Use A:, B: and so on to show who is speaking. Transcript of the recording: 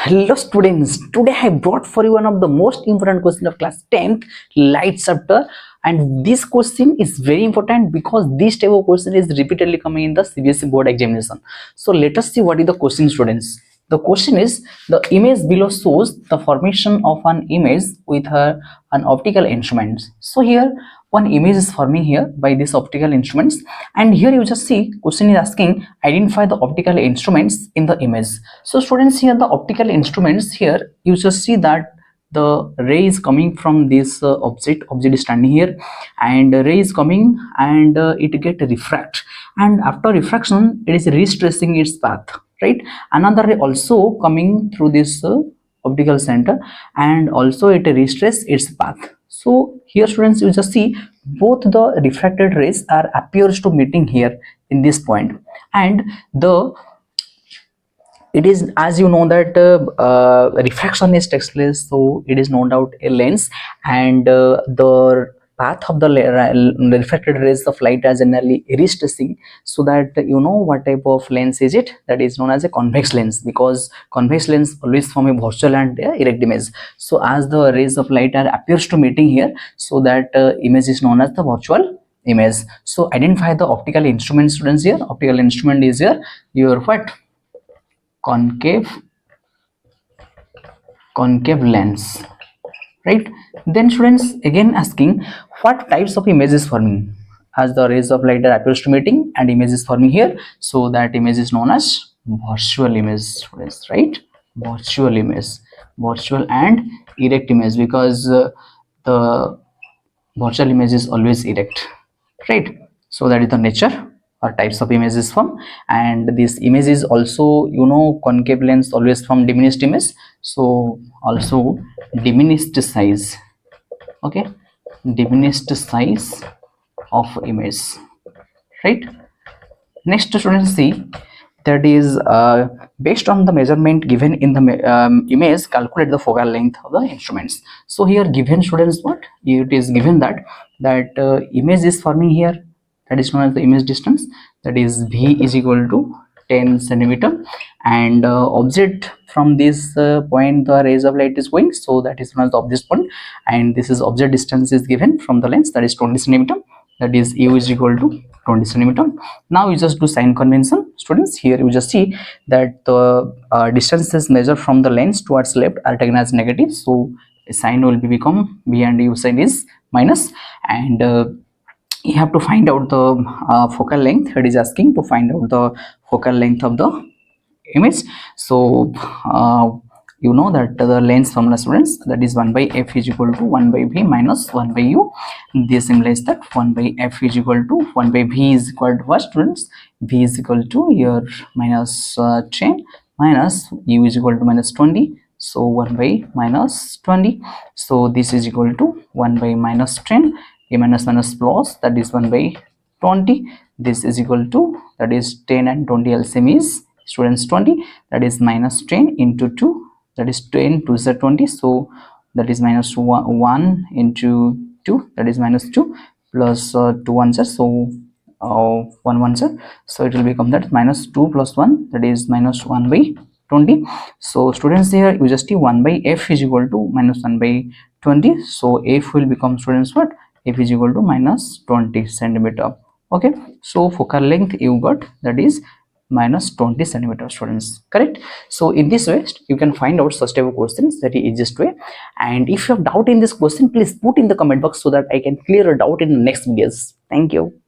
A: Hello students, today I brought for you one of the most important question of class 10th light chapter, and this question is very important because this type of question is repeatedly coming in the CBSE board examination. So let us see what is the question, students. The question is, the image below shows the formation of an image with an optical instrument. So here one image is forming here by these optical instruments, and here you just see question is asking identify the optical instruments in the image. So students, here the optical instruments, here you just see that the ray is coming from this object is standing here, and ray is coming and it get refract, and after refraction it is retracing its path, right? Another ray also coming through this optical center, and also it retraces its path. So here students, you just see both the refracted rays are appears to meeting here in this point, and the it is, as you know, that refraction is takes place, so it is no doubt a lens, and the path of the refracted rays of light are generally retracing, so that you know what type of lens is it, that is known as a convex lens, because convex lens always form a virtual and erect image. So as the rays of light are appears to meeting here, so that image is known as the virtual image. So identify the optical instrument, students. Here optical instrument is here your what, concave lens, right? Then students, again asking what types of images forming, as the rays of light are appears to meeting and image is forming here, so that image is known as virtual image, students, right? Virtual image, virtual and erect image, because the virtual image is always erect, right? So that is the nature or types of images form. And this image is also, you know, concave lens always from diminished image, so also diminished size, okay, diminished size of image, right? Next, students, see that is based on the measurement given in the image, calculate the focal length of the instruments. So here given, students, what it is given, that image is forming here, that is known as the image distance, that is v is equal to 10 centimeter, and object from this point the rays of light is going, so that is known as the object point, and this is object distance is given from the lens, that is 20 centimeter, that is u is equal to 20 centimeter. Now you just do sign convention, students. Here you just see that the distances measured from the lens towards left are taken as negative, so a sign will be become b and u sign is minus, and you have to find out the focal length. It is asking to find out the focal length of the image. So you know that the lens formula, students, that is 1 by f is equal to 1 by v minus 1 by u. This implies that 1 by f is equal to 1 by v is equal to what, students? V is equal to your minus 10 minus u is equal to minus 20, so 1 by minus 20, so this is equal to 1 by minus 10, a minus minus plus, that is 1 by 20, this is equal to, that is 10 and 20 LCM is, students, 20, that is minus 10 into 2, that is 10 to the 20, so that is minus 1 into 2, that is minus 2, plus 2 ones are, so 1 ones are, so it will become that minus 2 plus 1, that is minus 1 by 20. So students, here you just see 1 by f is equal to minus 1 by 20, so f will become, students, what, f is equal to minus 20 centimeter. Okay, so focal length you got, that is minus 20 centimeter, students, correct? So in this way you can find out such type of questions, that is easiest way. And if you have doubt in this question, please put in the comment box so that I can clear a doubt in the next videos. Thank you.